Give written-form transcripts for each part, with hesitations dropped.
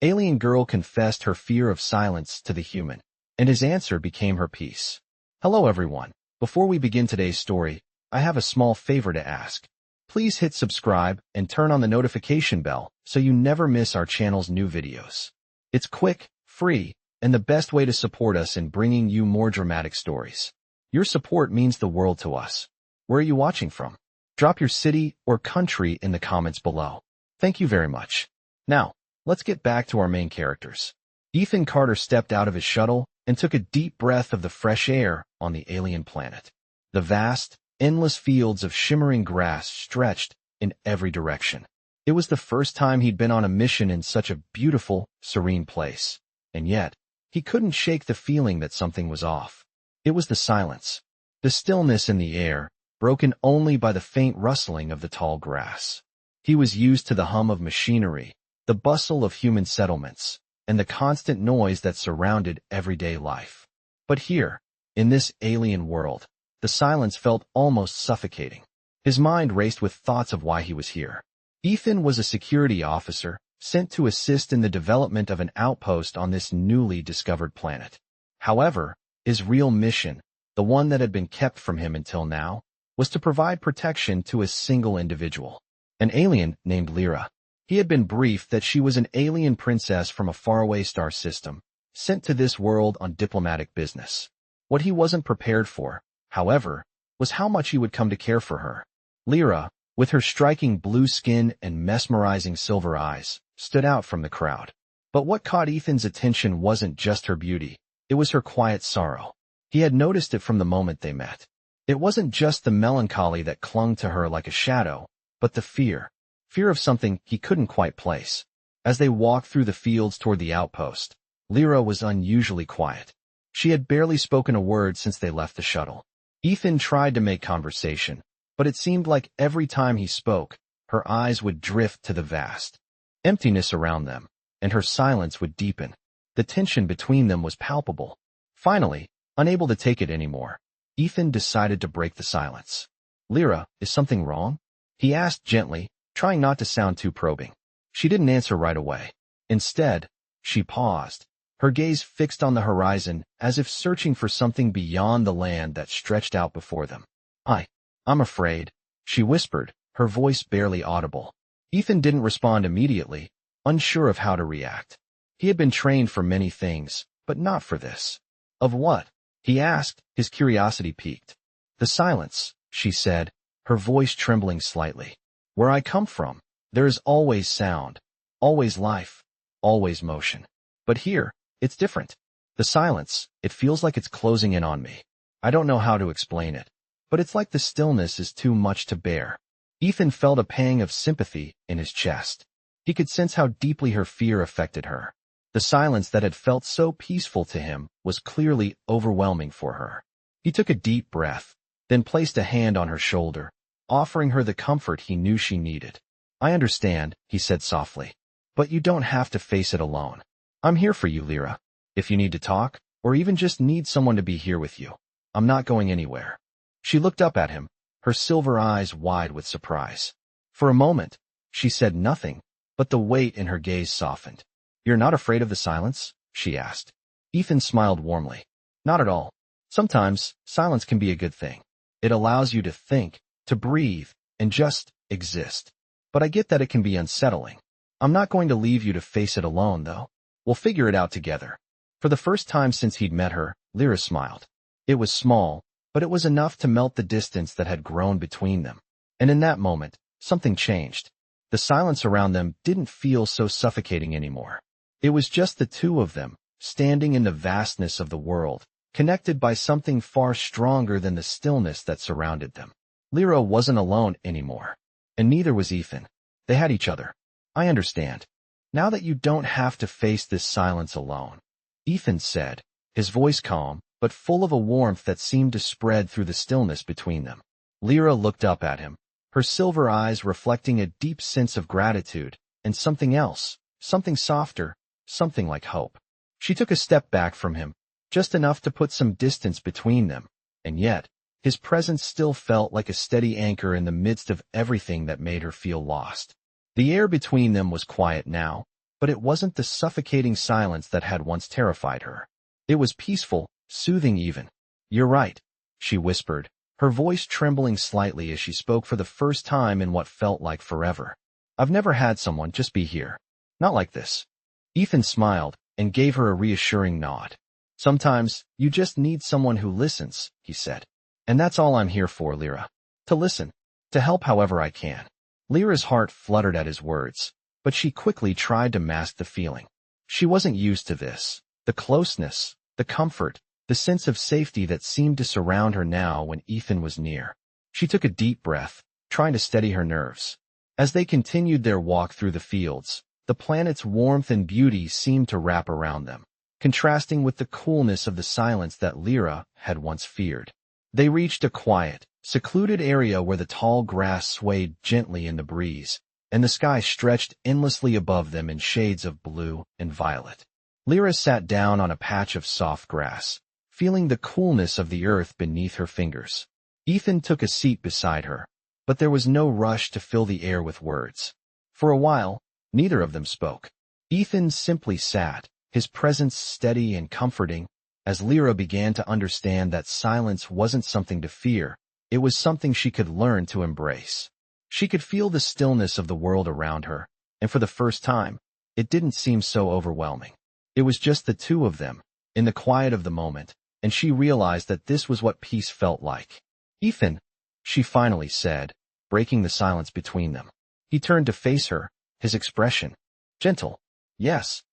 Alien girl confessed her fear of silence to the human, and his answer became her peace. Hello everyone. Before we begin today's story, I have a small favor to ask. Please hit subscribe and turn on the notification bell so you never miss our channel's new videos. It's quick, free, and the best way to support us in bringing you more dramatic stories. Your support means the world to us. Where are you watching from? Drop your city or country in the comments below. Thank you very much. Now, let's get back to our main characters. Ethan Carter stepped out of his shuttle and took a deep breath of the fresh air on the alien planet. The vast, endless fields of shimmering grass stretched in every direction. It was the first time he'd been on a mission in such a beautiful, serene place. And yet, he couldn't shake the feeling that something was off. It was the silence. The stillness in the air, broken only by the faint rustling of the tall grass. He was used to the hum of machinery, the bustle of human settlements, and the constant noise that surrounded everyday life. But here, in this alien world, the silence felt almost suffocating. His mind raced with thoughts of why he was here. Ethan was a security officer, sent to assist in the development of an outpost on this newly discovered planet. However, his real mission, the one that had been kept from him until now, was to provide protection to a single individual, an alien named Lyra. He had been briefed that she was an alien princess from a faraway star system, sent to this world on diplomatic business. What he wasn't prepared for, however, was how much he would come to care for her. Lyra, with her striking blue skin and mesmerizing silver eyes, stood out from the crowd. But what caught Ethan's attention wasn't just her beauty, it was her quiet sorrow. He had noticed it from the moment they met. It wasn't just the melancholy that clung to her like a shadow, but the fear of something he couldn't quite place. As they walked through the fields toward the outpost, Lyra was unusually quiet. She had barely spoken a word since they left the shuttle. Ethan tried to make conversation, but it seemed like every time he spoke, her eyes would drift to the vast emptiness around them, and her silence would deepen. The tension between them was palpable. Finally, unable to take it anymore, Ethan decided to break the silence. Lyra, is something wrong? He asked gently, trying not to sound too probing. She didn't answer right away. Instead, she paused, her gaze fixed on the horizon as if searching for something beyond the land that stretched out before them. I'm afraid, she whispered, her voice barely audible. Ethan didn't respond immediately, unsure of how to react. He had been trained for many things, but not for this. Of what? He asked, his curiosity piqued. The silence, she said, her voice trembling slightly. Where I come from, there is always sound, always life, always motion. But here, it's different. The silence, it feels like it's closing in on me. I don't know how to explain it, but it's like the stillness is too much to bear. Ethan felt a pang of sympathy in his chest. He could sense how deeply her fear affected her. The silence that had felt so peaceful to him was clearly overwhelming for her. He took a deep breath, then placed a hand on her shoulder, offering her the comfort he knew she needed. I understand, he said softly, but you don't have to face it alone. I'm here for you, Lyra. If you need to talk, or even just need someone to be here with you, I'm not going anywhere. She looked up at him, her silver eyes wide with surprise. For a moment, she said nothing, but the weight in her gaze softened. You're not afraid of the silence? She asked. Ethan smiled warmly. Not at all. Sometimes, silence can be a good thing. It allows you to think, to breathe, and just exist. But I get that it can be unsettling. I'm not going to leave you to face it alone, though. We'll figure it out together. For the first time since he'd met her, Lyra smiled. It was small, but it was enough to melt the distance that had grown between them. And in that moment, something changed. The silence around them didn't feel so suffocating anymore. It was just the two of them, standing in the vastness of the world, connected by something far stronger than the stillness that surrounded them. Lyra wasn't alone anymore, and neither was Ethan. They had each other. I understand. Now that you don't have to face this silence alone, Ethan said, his voice calm, but full of a warmth that seemed to spread through the stillness between them. Lyra looked up at him, her silver eyes reflecting a deep sense of gratitude, and something else, something softer, something like hope. She took a step back from him, just enough to put some distance between them, and yet, his presence still felt like a steady anchor in the midst of everything that made her feel lost. The air between them was quiet now, but it wasn't the suffocating silence that had once terrified her. It was peaceful, soothing even. "You're right," she whispered, her voice trembling slightly as she spoke for the first time in what felt like forever. "I've never had someone just be here. Not like this." Ethan smiled and gave her a reassuring nod. "Sometimes, you just need someone who listens," he said. "And that's all I'm here for, Lyra. To listen. To help however I can." Lyra's heart fluttered at his words, but she quickly tried to mask the feeling. She wasn't used to this. The closeness, the comfort, the sense of safety that seemed to surround her now when Ethan was near. She took a deep breath, trying to steady her nerves. As they continued their walk through the fields, the planet's warmth and beauty seemed to wrap around them, contrasting with the coolness of the silence that Lyra had once feared. They reached a quiet, secluded area where the tall grass swayed gently in the breeze, and the sky stretched endlessly above them in shades of blue and violet. Lyra sat down on a patch of soft grass, feeling the coolness of the earth beneath her fingers. Ethan took a seat beside her, but there was no rush to fill the air with words. For a while, neither of them spoke. Ethan simply sat, his presence steady and comforting, as Lyra began to understand that silence wasn't something to fear, it was something she could learn to embrace. She could feel the stillness of the world around her, and for the first time, it didn't seem so overwhelming. It was just the two of them, in the quiet of the moment, and she realized that this was what peace felt like. "Ethan," she finally said, breaking the silence between them. He turned to face her, his expression gentle. "Yes.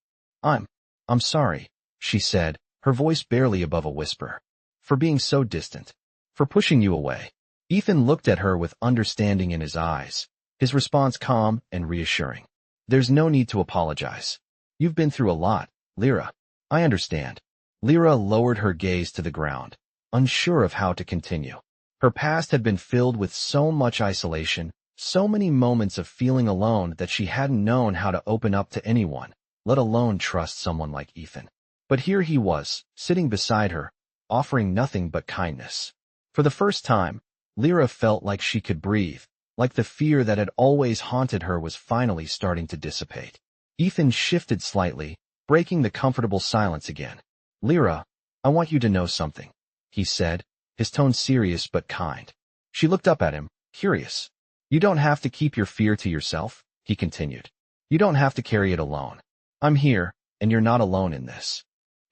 I'm sorry," she said, her voice barely above a whisper. "For being so distant. For pushing you away." Ethan looked at her with understanding in his eyes, his response calm and reassuring. "There's no need to apologize. You've been through a lot, Lyra. I understand." Lyra lowered her gaze to the ground, unsure of how to continue. Her past had been filled with so much isolation, so many moments of feeling alone that she hadn't known how to open up to anyone, let alone trust someone like Ethan. But here he was, sitting beside her, offering nothing but kindness. For the first time, Lyra felt like she could breathe, like the fear that had always haunted her was finally starting to dissipate. Ethan shifted slightly, breaking the comfortable silence again. "Lyra, I want you to know something," he said, his tone serious but kind. She looked up at him, curious. "You don't have to keep your fear to yourself," he continued. "You don't have to carry it alone. I'm here, and you're not alone in this."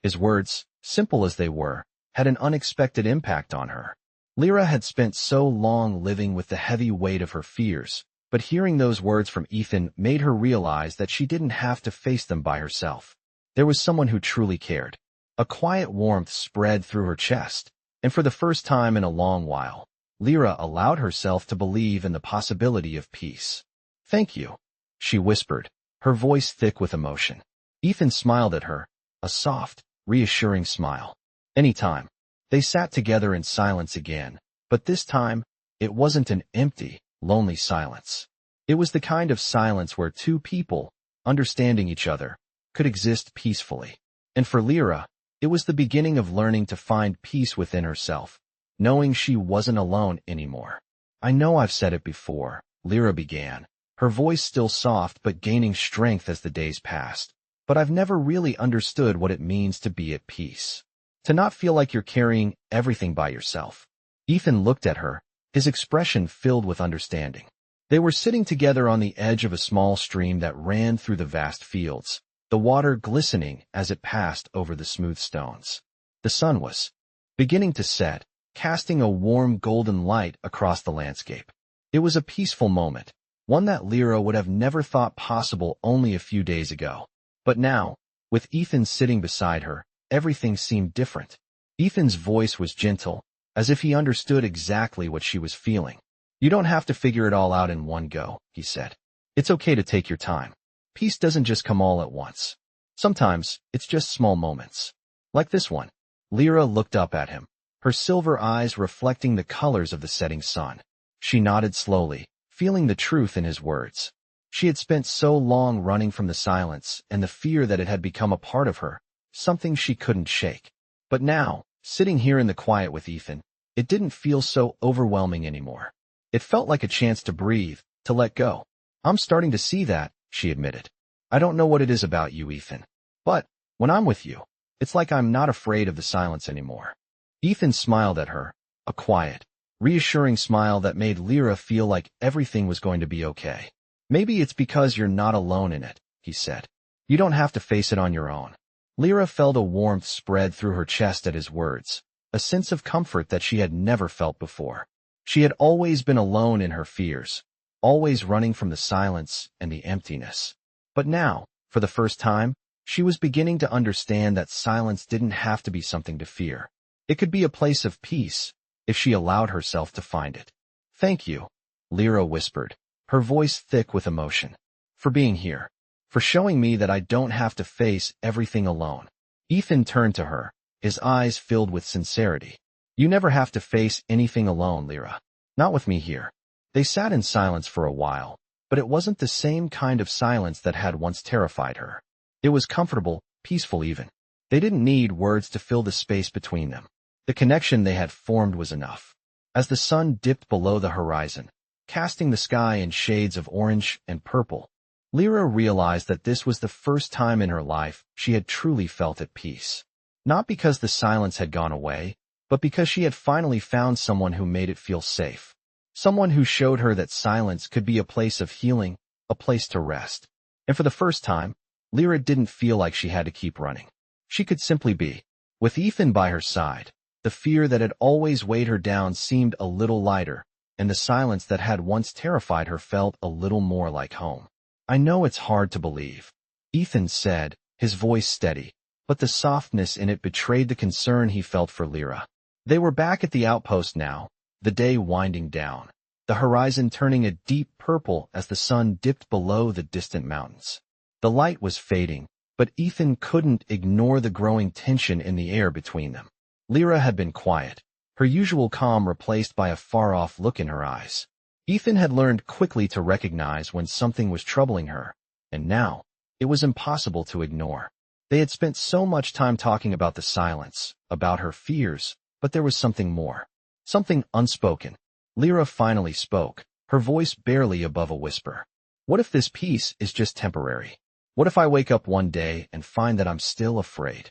His words, simple as they were, had an unexpected impact on her. Lyra had spent so long living with the heavy weight of her fears, but hearing those words from Ethan made her realize that she didn't have to face them by herself. There was someone who truly cared. A quiet warmth spread through her chest, and for the first time in a long while, Lyra allowed herself to believe in the possibility of peace. "Thank you," she whispered, her voice thick with emotion. Ethan smiled at her, a soft, reassuring smile. "Anytime." They sat together in silence again, but this time, it wasn't an empty, lonely silence. It was the kind of silence where two people, understanding each other, could exist peacefully. And for Lyra, it was the beginning of learning to find peace within herself, knowing she wasn't alone anymore. "I know I've said it before," Lyra began, her voice still soft but gaining strength as the days passed, "but I've never really understood what it means to be at peace. To not feel like you're carrying everything by yourself." Ethan looked at her, his expression filled with understanding. They were sitting together on the edge of a small stream that ran through the vast fields, the water glistening as it passed over the smooth stones. The sun was beginning to set, casting a warm golden light across the landscape. It was a peaceful moment, one that Lyra would have never thought possible only a few days ago. But now, with Ethan sitting beside her, everything seemed different. Ethan's voice was gentle, as if he understood exactly what she was feeling. "You don't have to figure it all out in one go," he said. "It's okay to take your time. Peace doesn't just come all at once. Sometimes, it's just small moments. Like this one." Lyra looked up at him, her silver eyes reflecting the colors of the setting sun. She nodded slowly, feeling the truth in his words. She had spent so long running from the silence and the fear that it had become a part of her, something she couldn't shake. But now, sitting here in the quiet with Ethan, it didn't feel so overwhelming anymore. It felt like a chance to breathe, to let go. "I'm starting to see that," she admitted. I don't know what it is about you, Ethan. But when I'm with you, it's like I'm not afraid of the silence anymore. Ethan smiled at her, a quiet, reassuring smile that made Lyra feel like everything was going to be okay. Maybe it's because you're not alone in it, he said. You don't have to face it on your own. Lyra felt a warmth spread through her chest at his words, a sense of comfort that she had never felt before. She had always been alone in her fears, always running from the silence and the emptiness. But now, for the first time, she was beginning to understand that silence didn't have to be something to fear. It could be a place of peace, if she allowed herself to find it. Thank you, Lyra whispered, her voice thick with emotion, for being here, for showing me that I don't have to face everything alone. Ethan turned to her, his eyes filled with sincerity. You never have to face anything alone, Lyra. Not with me here. They sat in silence for a while, but it wasn't the same kind of silence that had once terrified her. It was comfortable, peaceful even. They didn't need words to fill the space between them. The connection they had formed was enough. As the sun dipped below the horizon, casting the sky in shades of orange and purple, Lyra realized that this was the first time in her life she had truly felt at peace. Not because the silence had gone away, but because she had finally found someone who made it feel safe. Someone who showed her that silence could be a place of healing, a place to rest. And for the first time, Lyra didn't feel like she had to keep running. She could simply be. With Ethan by her side, the fear that had always weighed her down seemed a little lighter, and the silence that had once terrified her felt a little more like home. I know it's hard to believe, Ethan said, his voice steady, but the softness in it betrayed the concern he felt for Lyra. They were back at the outpost now, the day winding down, the horizon turning a deep purple as the sun dipped below the distant mountains. The light was fading, but Ethan couldn't ignore the growing tension in the air between them. Lyra had been quiet, her usual calm replaced by a far-off look in her eyes. Ethan had learned quickly to recognize when something was troubling her, and now, it was impossible to ignore. They had spent so much time talking about the silence, about her fears, but there was something more. Something unspoken. Lyra finally spoke, her voice barely above a whisper. What if this peace is just temporary? What if I wake up one day and find that I'm still afraid?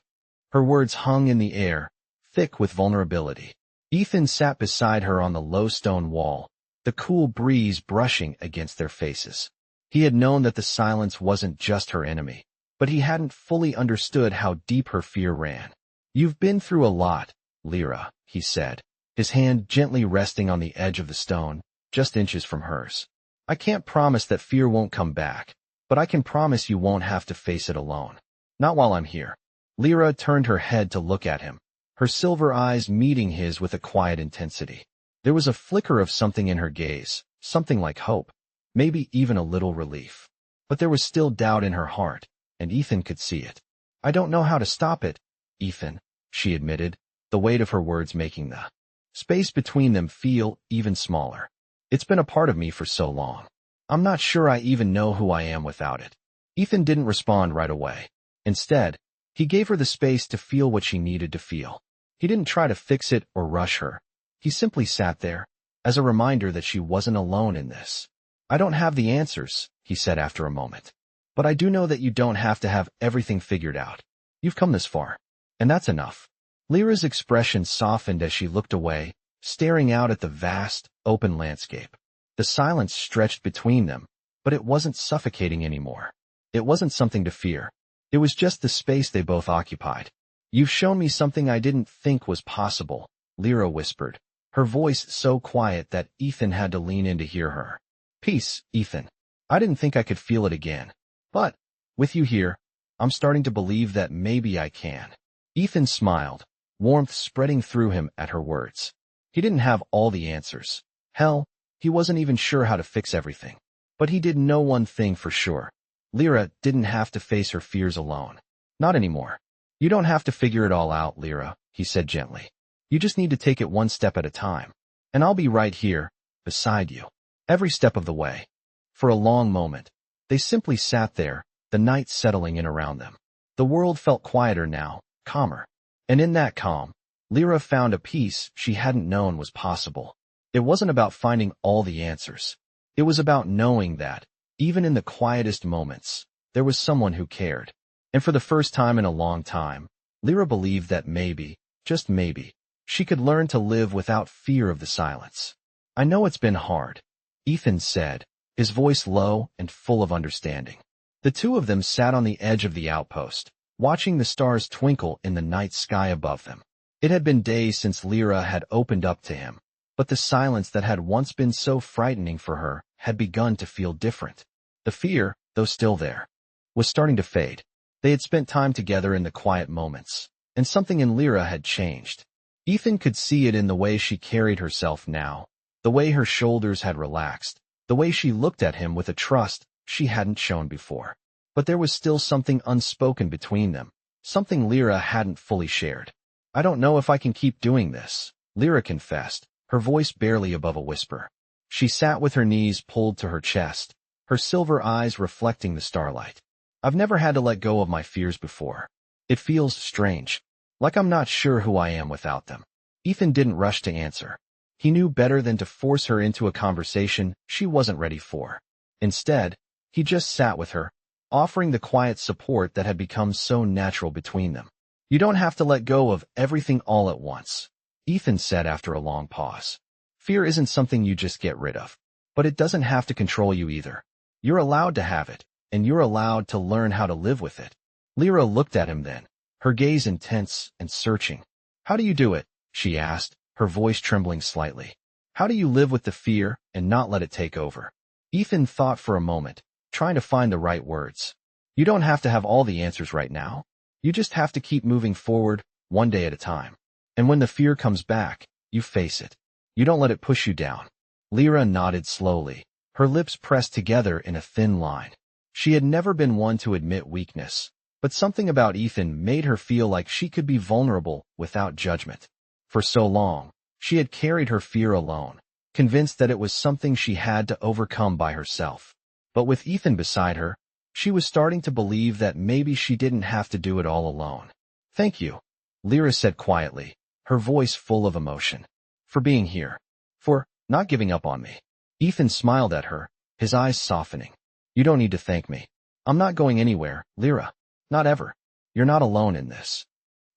Her words hung in the air, thick with vulnerability. Ethan sat beside her on the low stone wall, the cool breeze brushing against their faces. He had known that the silence wasn't just her enemy, but he hadn't fully understood how deep her fear ran. You've been through a lot, Lyra, he said, his hand gently resting on the edge of the stone, just inches from hers. I can't promise that fear won't come back, but I can promise you won't have to face it alone. Not while I'm here. Lyra turned her head to look at him, her silver eyes meeting his with a quiet intensity. There was a flicker of something in her gaze, something like hope, maybe even a little relief. But there was still doubt in her heart, and Ethan could see it. I don't know how to stop it, Ethan, she admitted, the weight of her words making the space between them feel even smaller. It's been a part of me for so long. I'm not sure I even know who I am without it. Ethan didn't respond right away. Instead, he gave her the space to feel what she needed to feel. He didn't try to fix it or rush her. He simply sat there, as a reminder that she wasn't alone in this. I don't have the answers, he said after a moment. But I do know that you don't have to have everything figured out. You've come this far, and that's enough. Lyra's expression softened as she looked away, staring out at the vast, open landscape. The silence stretched between them, but it wasn't suffocating anymore. It wasn't something to fear. It was just the space they both occupied. You've shown me something I didn't think was possible, Lyra whispered, her voice so quiet that Ethan had to lean in to hear her. Peace, Ethan. I didn't think I could feel it again. But, with you here, I'm starting to believe that maybe I can. Ethan smiled, warmth spreading through him at her words. He didn't have all the answers. Hell, he wasn't even sure how to fix everything. But he did know one thing for sure. Lyra didn't have to face her fears alone. Not anymore. You don't have to figure it all out, Lyra, he said gently. You just need to take it one step at a time. And I'll be right here, beside you, every step of the way. For a long moment, they simply sat there, the night settling in around them. The world felt quieter now, calmer. And in that calm, Lyra found a peace she hadn't known was possible. It wasn't about finding all the answers. It was about knowing that, even in the quietest moments, there was someone who cared. And for the first time in a long time, Lyra believed that maybe, just maybe, she could learn to live without fear of the silence. I know it's been hard, Ethan said, his voice low and full of understanding. The two of them sat on the edge of the outpost, watching the stars twinkle in the night sky above them. It had been days since Lyra had opened up to him, but the silence that had once been so frightening for her had begun to feel different. The fear, though still there, was starting to fade. They had spent time together in the quiet moments, and something in Lyra had changed. Ethan could see it in the way she carried herself now, the way her shoulders had relaxed, the way she looked at him with a trust she hadn't shown before. But there was still something unspoken between them, something Lyra hadn't fully shared. I don't know if I can keep doing this, Lyra confessed, her voice barely above a whisper. She sat with her knees pulled to her chest, her silver eyes reflecting the starlight. I've never had to let go of my fears before. It feels strange, like I'm not sure who I am without them. Ethan didn't rush to answer. He knew better than to force her into a conversation she wasn't ready for. Instead, he just sat with her, offering the quiet support that had become so natural between them. You don't have to let go of everything all at once, Ethan said after a long pause. Fear isn't something you just get rid of, but it doesn't have to control you either. You're allowed to have it, and you're allowed to learn how to live with it. Lyra looked at him then, her gaze intense and searching. How do you do it? She asked, her voice trembling slightly. How do you live with the fear and not let it take over? Ethan thought for a moment, trying to find the right words. You don't have to have all the answers right now. You just have to keep moving forward, one day at a time. And when the fear comes back, you face it. You don't let it push you down. Lyra nodded slowly, her lips pressed together in a thin line. She had never been one to admit weakness, but something about Ethan made her feel like she could be vulnerable without judgment. For so long, she had carried her fear alone, convinced that it was something she had to overcome by herself. But with Ethan beside her, she was starting to believe that maybe she didn't have to do it all alone. Thank you, Lyra said quietly, her voice full of emotion. For being here. For not giving up on me. Ethan smiled at her, his eyes softening. You don't need to thank me. I'm not going anywhere, Lyra. Not ever. You're not alone in this.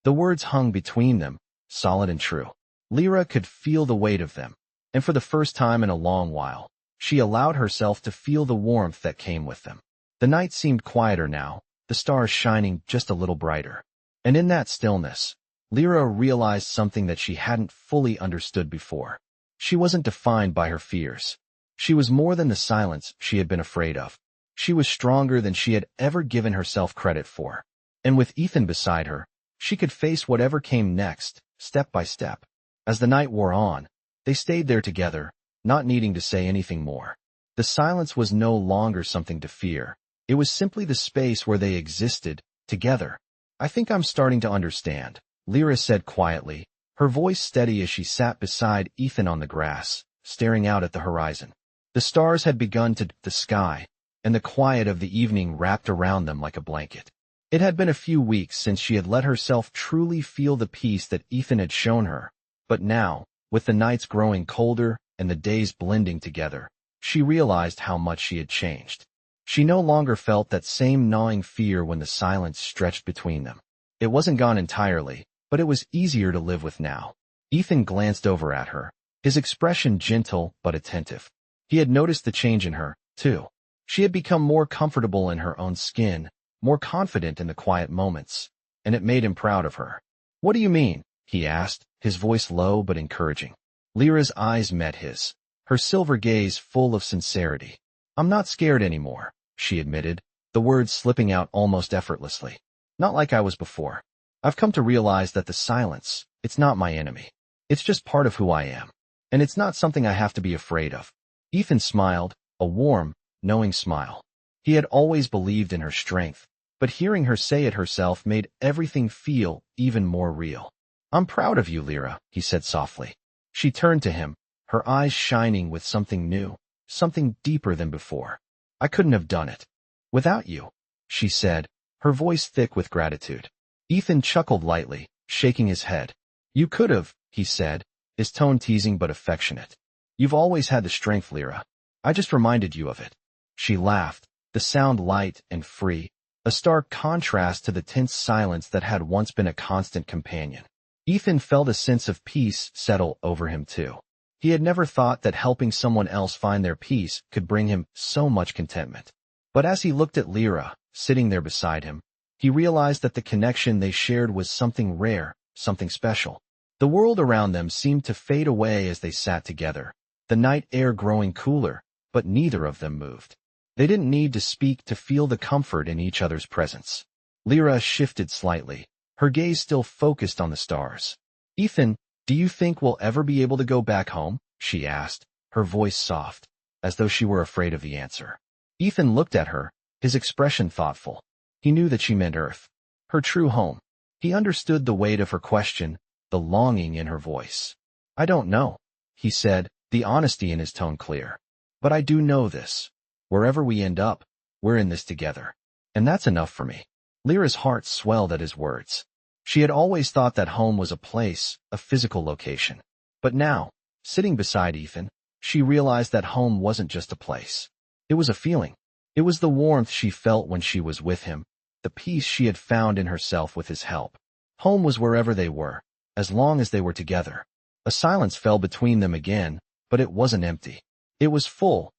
The words hung between them, solid and true. Lyra could feel the weight of them, and for the first time in a long while, she allowed herself to feel the warmth that came with them. The night seemed quieter now, the stars shining just a little brighter. And in that stillness, Lyra realized something that she hadn't fully understood before. She wasn't defined by her fears. She was more than the silence she had been afraid of. She was stronger than she had ever given herself credit for. And with Ethan beside her, she could face whatever came next, step by step. As the night wore on, they stayed there together, not needing to say anything more. The silence was no longer something to fear. It was simply the space where they existed, together. I think I'm starting to understand, Lyra said quietly, her voice steady as she sat beside Ethan on the grass, staring out at the horizon. The stars had begun to dip the sky, and the quiet of the evening wrapped around them like a blanket. It had been a few weeks since she had let herself truly feel the peace that Ethan had shown her, but now, with the nights growing colder and the days blending together, she realized how much she had changed. She no longer felt that same gnawing fear when the silence stretched between them. It wasn't gone entirely, but it was easier to live with now. Ethan glanced over at her, his expression gentle but attentive. He had noticed the change in her, too. She had become more comfortable in her own skin, more confident in the quiet moments, and it made him proud of her. What do you mean? He asked, his voice low but encouraging. Lyra's eyes met his, her silver gaze full of sincerity. I'm not scared anymore, she admitted, the words slipping out almost effortlessly. Not like I was before. I've come to realize that the silence, it's not my enemy. It's just part of who I am. And it's not something I have to be afraid of. Ethan smiled, a warm, knowing smile. He had always believed in her strength, but hearing her say it herself made everything feel even more real. I'm proud of you, Lyra, he said softly. She turned to him, her eyes shining with something new, something deeper than before. I couldn't have done it without you, she said, her voice thick with gratitude. Ethan chuckled lightly, shaking his head. You could have, he said, his tone teasing but affectionate. You've always had the strength, Lyra. I just reminded you of it. She laughed, the sound light and free, a stark contrast to the tense silence that had once been a constant companion. Ethan felt a sense of peace settle over him too. He had never thought that helping someone else find their peace could bring him so much contentment. But as he looked at Lyra, sitting there beside him, he realized that the connection they shared was something rare, something special. The world around them seemed to fade away as they sat together, the night air growing cooler, but neither of them moved. They didn't need to speak to feel the comfort in each other's presence. Lyra shifted slightly, her gaze still focused on the stars. "Ethan, do you think we'll ever be able to go back home?" she asked, her voice soft, as though she were afraid of the answer. Ethan looked at her, his expression thoughtful. He knew that she meant Earth, her true home. He understood the weight of her question, the longing in her voice. "I don't know," he said, the honesty in his tone clear. "But I do know this. Wherever we end up, we're in this together. And that's enough for me." Lyra's heart swelled at his words. She had always thought that home was a place, a physical location. But now, sitting beside Ethan, she realized that home wasn't just a place. It was a feeling. It was the warmth she felt when she was with him, the peace she had found in herself with his help. Home was wherever they were, as long as they were together. A silence fell between them again, but it wasn't empty. It was full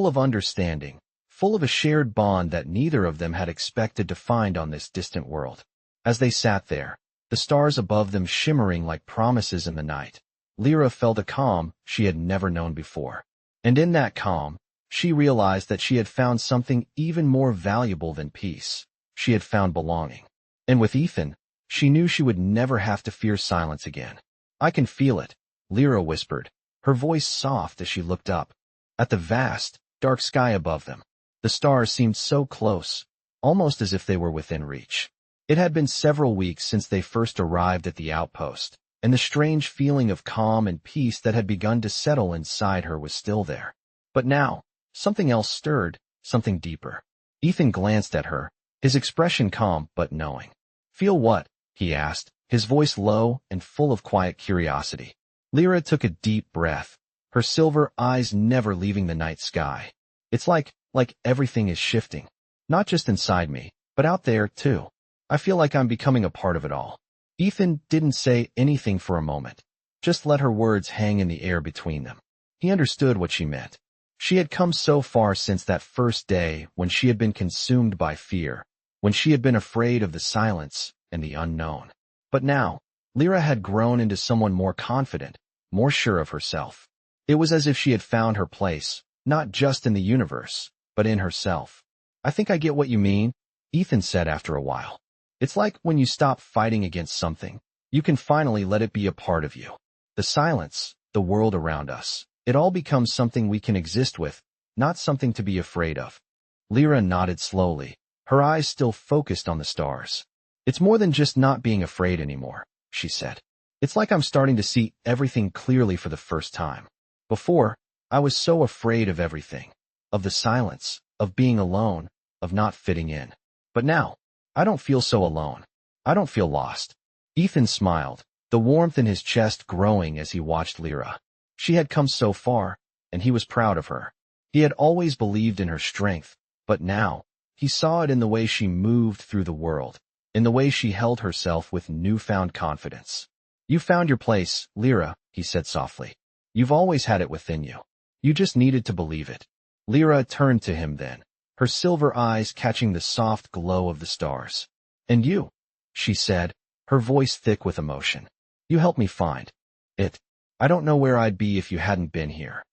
of understanding, full of a shared bond that neither of them had expected to find on this distant world. As they sat there, the stars above them shimmering like promises in the night, Lyra felt a calm she had never known before. And in that calm, she realized that she had found something even more valuable than peace. She had found belonging. And with Ethan, she knew she would never have to fear silence again. "I can feel it," Lyra whispered, her voice soft as she looked up. At the vast, dark sky above them, the stars seemed so close, almost as if they were within reach. It had been several weeks since they first arrived at the outpost, and the strange feeling of calm and peace that had begun to settle inside her was still there. But now, something else stirred, something deeper. Ethan glanced at her, his expression calm but knowing. "Feel what?" he asked, his voice low and full of quiet curiosity. Lyra took a deep breath, her silver eyes never leaving the night sky. "It's like everything is shifting. Not just inside me, but out there, too. I feel like I'm becoming a part of it all." Ethan didn't say anything for a moment, just let her words hang in the air between them. He understood what she meant. She had come so far since that first day when she had been consumed by fear, when she had been afraid of the silence and the unknown. But now, Lyra had grown into someone more confident, more sure of herself. It was as if she had found her place, not just in the universe, but in herself. "I think I get what you mean," Ethan said after a while. "It's like when you stop fighting against something, you can finally let it be a part of you. The silence, the world around us, it all becomes something we can exist with, not something to be afraid of." Lyra nodded slowly, her eyes still focused on the stars. "It's more than just not being afraid anymore," she said. "It's like I'm starting to see everything clearly for the first time. Before, I was so afraid of everything, of the silence, of being alone, of not fitting in. But now, I don't feel so alone. I don't feel lost." Ethan smiled, the warmth in his chest growing as he watched Lyra. She had come so far, and he was proud of her. He had always believed in her strength, but now, he saw it in the way she moved through the world, in the way she held herself with newfound confidence. "You found your place, Lyra," he said softly. "You've always had it within you. You just needed to believe it." Lyra turned to him then, her silver eyes catching the soft glow of the stars. "And you," she said, her voice thick with emotion. "You helped me find it. I don't know where I'd be if you hadn't been here."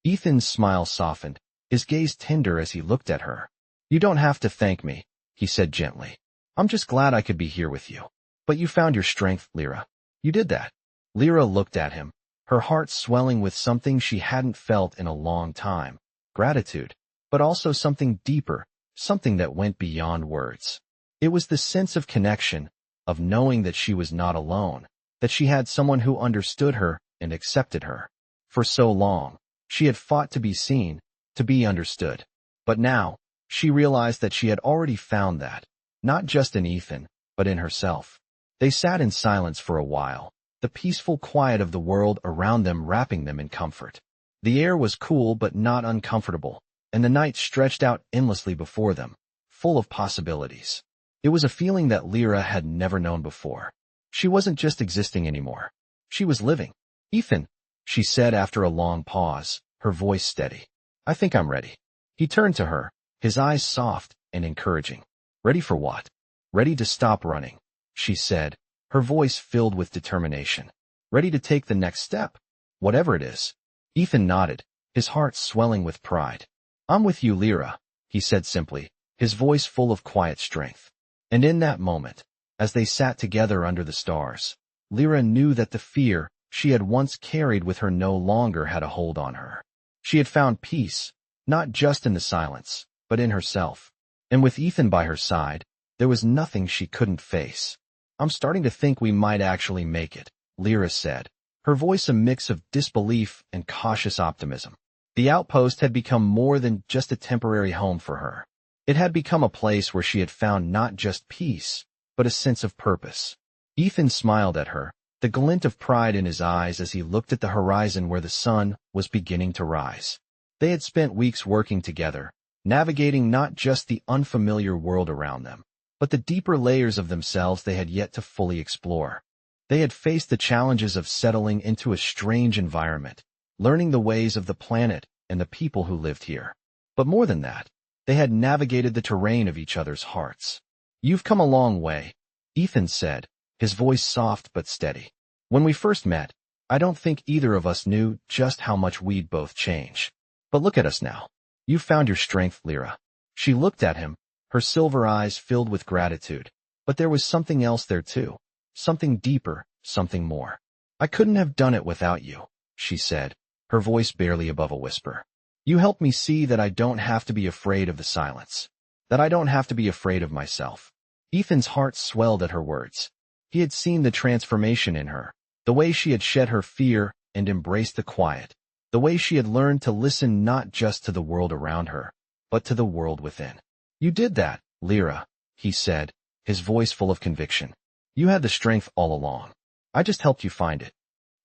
Ethan's smile softened, his gaze tender as he looked at her. "You don't have to thank me," he said gently. "I'm just glad I could be here with you. But you found your strength, Lyra. You did that." Lyra looked at him, her heart swelling with something she hadn't felt in a long time, gratitude, but also something deeper, something that went beyond words. It was the sense of connection, of knowing that she was not alone, that she had someone who understood her and accepted her. For so long, she had fought to be seen, to be understood. But now, she realized that she had already found that, not just in Ethan, but in herself. They sat in silence for a while, the peaceful quiet of the world around them wrapping them in comfort. The air was cool but not uncomfortable, and the night stretched out endlessly before them, full of possibilities. It was a feeling that Lyra had never known before. She wasn't just existing anymore. She was living. "Ethan," she said after a long pause, her voice steady. "I think I'm ready." He turned to her, his eyes soft and encouraging. "Ready for what?" "Ready to stop running," she said, her voice filled with determination. "Ready to take the next step, whatever it is." Ethan nodded, his heart swelling with pride. "I'm with you, Lyra," he said simply, his voice full of quiet strength. And in that moment, as they sat together under the stars, Lyra knew that the fear she had once carried with her no longer had a hold on her. She had found peace, not just in the silence, but in herself. And with Ethan by her side, there was nothing she couldn't face. "I'm starting to think we might actually make it," Lyra said, her voice a mix of disbelief and cautious optimism. The outpost had become more than just a temporary home for her. It had become a place where she had found not just peace, but a sense of purpose. Ethan smiled at her, the glint of pride in his eyes as he looked at the horizon where the sun was beginning to rise. They had spent weeks working together, navigating not just the unfamiliar world around them, but the deeper layers of themselves they had yet to fully explore. They had faced the challenges of settling into a strange environment, learning the ways of the planet and the people who lived here. But more than that, they had navigated the terrain of each other's hearts. "You've come a long way," Ethan said, his voice soft but steady. "When we first met, I don't think either of us knew just how much we'd both change. But look at us now. You've found your strength, Lyra." She looked at him, her silver eyes filled with gratitude. But there was something else there too. Something deeper, something more. "I couldn't have done it without you," she said, her voice barely above a whisper. "You helped me see that I don't have to be afraid of the silence, that I don't have to be afraid of myself." Ethan's heart swelled at her words. He had seen the transformation in her, the way she had shed her fear and embraced the quiet, the way she had learned to listen not just to the world around her, but to the world within. "You did that, Lyra," he said, his voice full of conviction. "You had the strength all along. I just helped you find it."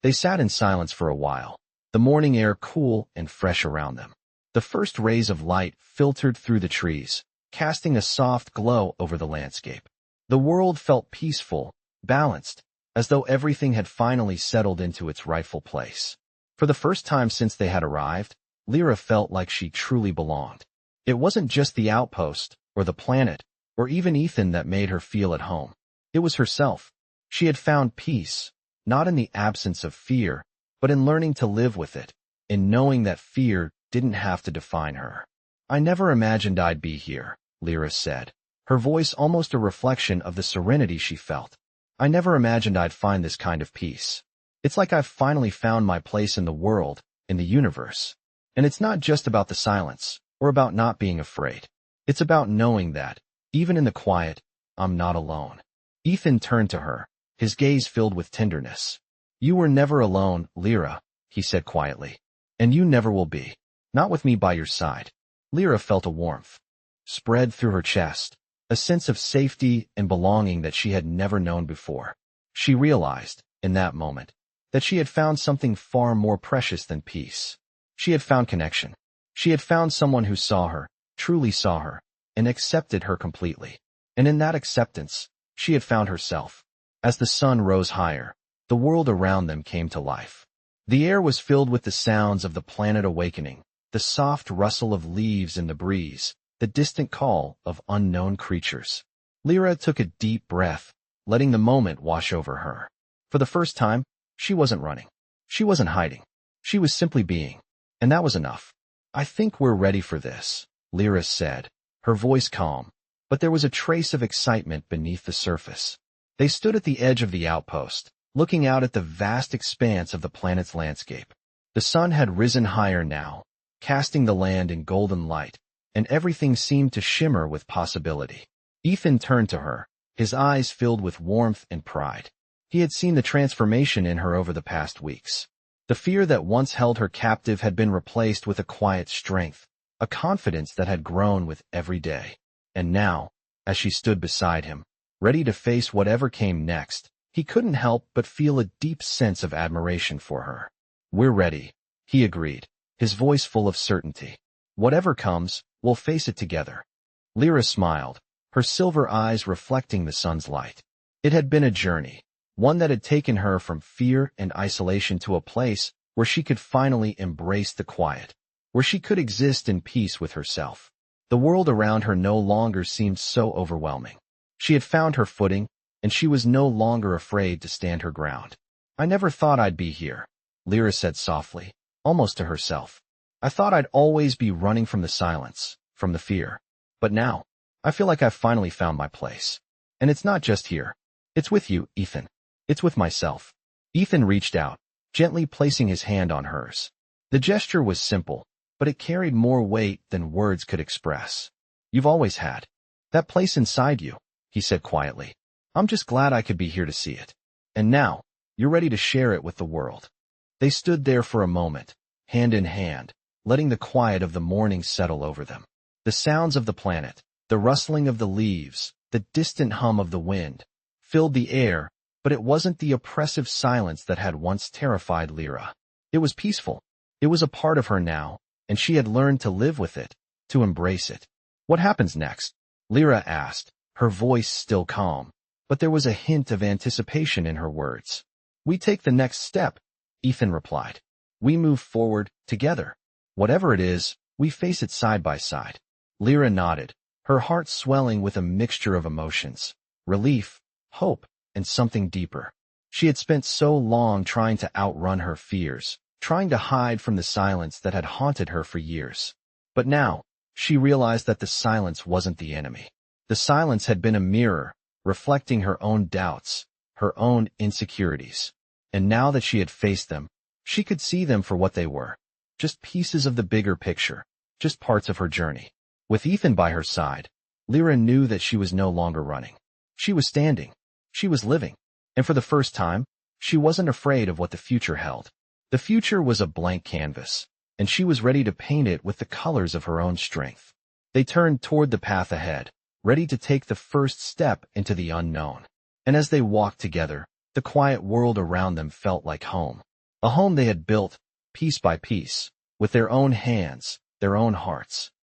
They sat in silence for a while, the morning air cool and fresh around them. The first rays of light filtered through the trees, casting a soft glow over the landscape. The world felt peaceful, balanced, as though everything had finally settled into its rightful place. For the first time since they had arrived, Lyra felt like she truly belonged. It wasn't just the outpost, or the planet, or even Ethan that made her feel at home. It was herself. She had found peace, not in the absence of fear, but in learning to live with it, in knowing that fear didn't have to define her. "I never imagined I'd be here," Lyra said, her voice almost a reflection of the serenity she felt. "I never imagined I'd find this kind of peace. It's like I've finally found my place in the world, in the universe. And it's not just about the silence, or about not being afraid. It's about knowing that, even in the quiet, I'm not alone." Ethan turned to her, his gaze filled with tenderness. "You were never alone, Lyra," he said quietly. "And you never will be. Not with me by your side." Lyra felt a warmth spread through her chest, a sense of safety and belonging that she had never known before. She realized, in that moment, that she had found something far more precious than peace. She had found connection. She had found someone who saw her, truly saw her, and accepted her completely. And in that acceptance, she had found herself. As the sun rose higher, the world around them came to life. The air was filled with the sounds of the planet awakening, the soft rustle of leaves in the breeze, the distant call of unknown creatures. Lyra took a deep breath, letting the moment wash over her. For the first time, she wasn't running. She wasn't hiding. She was simply being. And that was enough. "I think we're ready for this," Lyra said, her voice calm, but there was a trace of excitement beneath the surface. They stood at the edge of the outpost, looking out at the vast expanse of the planet's landscape. The sun had risen higher now, casting the land in golden light, and everything seemed to shimmer with possibility. Ethan turned to her, his eyes filled with warmth and pride. He had seen the transformation in her over the past weeks. The fear that once held her captive had been replaced with a quiet strength, a confidence that had grown with every day. And now, as she stood beside him, ready to face whatever came next, he couldn't help but feel a deep sense of admiration for her. "We're ready," he agreed, his voice full of certainty. Whatever comes, we'll face it together. Lyra smiled, her silver eyes reflecting the sun's light. It had been a journey, one that had taken her from fear and isolation to a place where she could finally embrace the quiet, where she could exist in peace with herself. The world around her no longer seemed so overwhelming. She had found her footing, and she was no longer afraid to stand her ground. I never thought I'd be here, Lyra said softly, almost to herself. I thought I'd always be running from the silence, from the fear. But now, I feel like I've finally found my place. And it's not just here. It's with you, Ethan. It's with myself. Ethan reached out, gently placing his hand on hers. The gesture was simple, but it carried more weight than words could express. You've always had that place inside you, he said quietly. I'm just glad I could be here to see it. And now, you're ready to share it with the world. They stood there for a moment, hand in hand, letting the quiet of the morning settle over them. The sounds of the planet, the rustling of the leaves, the distant hum of the wind, filled the air, but it wasn't the oppressive silence that had once terrified Lyra. It was peaceful. It was a part of her now, and she had learned to live with it, to embrace it. What happens next? Lyra asked, her voice still calm, but there was a hint of anticipation in her words. We take the next step, Ethan replied. We move forward, together. Whatever it is, we face it side by side. Lyra nodded, her heart swelling with a mixture of emotions, relief, hope, and something deeper. She had spent so long trying to outrun her fears, trying to hide from the silence that had haunted her for years. But now, she realized that the silence wasn't the enemy. The silence had been a mirror, reflecting her own doubts, her own insecurities. And now that she had faced them, she could see them for what they were. Just pieces of the bigger picture, just parts of her journey. With Ethan by her side, Lyra knew that she was no longer running. She was standing. She was living. And for the first time, she wasn't afraid of what the future held. The future was a blank canvas, and she was ready to paint it with the colors of her own strength. They turned toward the path ahead, ready to take the first step into the unknown. And as they walked together, the quiet world around them felt like home. A home they had built, piece by piece, with their own hands, their own hearts.